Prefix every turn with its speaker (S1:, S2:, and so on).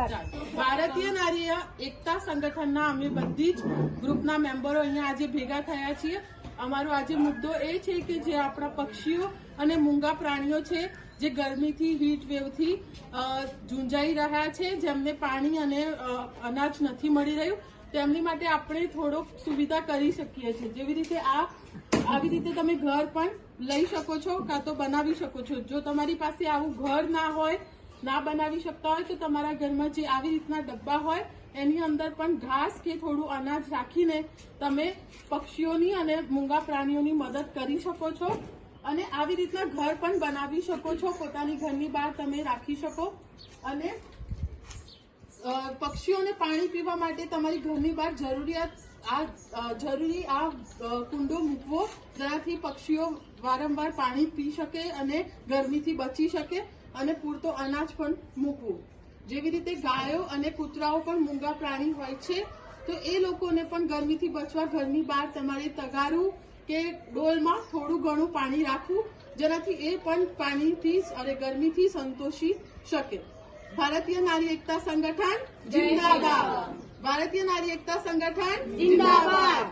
S1: ભારતીય નારી એકતા સંગઠનના અમે બધી જ ગ્રુપના મેમ્બરો અહીંયા આજે ભેગા થયા છીએ. અમારો આજે મુદ્દો એ છે કે જે આપણા પક્ષીઓ અને મૂંગા પ્રાણીઓ છે જે ગરમીથી હીટ વેવથી ઝૂંઝાઈ રહ્યા છે, જેમને પાણી અને અનાજ નથી મળી રહ્યું, તેમની માટે આપણે થોડોક સુવિધા કરી શકીએ છીએ. જેવી રીતે આવી રીતે તમે ઘર પણ લઈ શકો છો કાં તો બનાવી શકો છો. જો તમારી પાસે આવું ઘર ના હોય, ના બનાવી શકતા હોય તો તમારા ઘરમાં જે આવી રીતના ડબ્બા હોય એની અંદર પણ ઘાસ કે થોડું અનાજ રાખીને તમે પક્ષીઓની અને મૂંગા પ્રાણીઓની મદદ કરી શકો છો અને આવી રીતના ઘર પણ બનાવી શકો છો. પોતાની ઘરની બહાર તમે રાખી શકો અને પક્ષીઓને પાણી પીવા માટે તમારી ઘરની બહાર જરૂરી કુંડો મૂકવો, જેનાથી પક્ષીઓ વારંવાર પાણી પી શકે અને ગરમીથી બચી શકે, અને પૂરતો અનાજ પણ મૂકવું. જેવી રીતે ગાયો અને કૂતરાઓ પણ મૂંગા પ્રાણી હોય છે, તો એ લોકોને પણ ગરમીથી બચવા ઘરની બહાર તમારે તગારું કે ડોલમાં થોડું ઘણું પાણી રાખવું, જેનાથી એ પણ પાણીથી અને ગરમીથી સંતોષી શકે. ભારતીય નારી એકતા સંગઠન જિંદાબાદ. ભારતીય નારી એકતા સંગઠન જિંદાબાદ.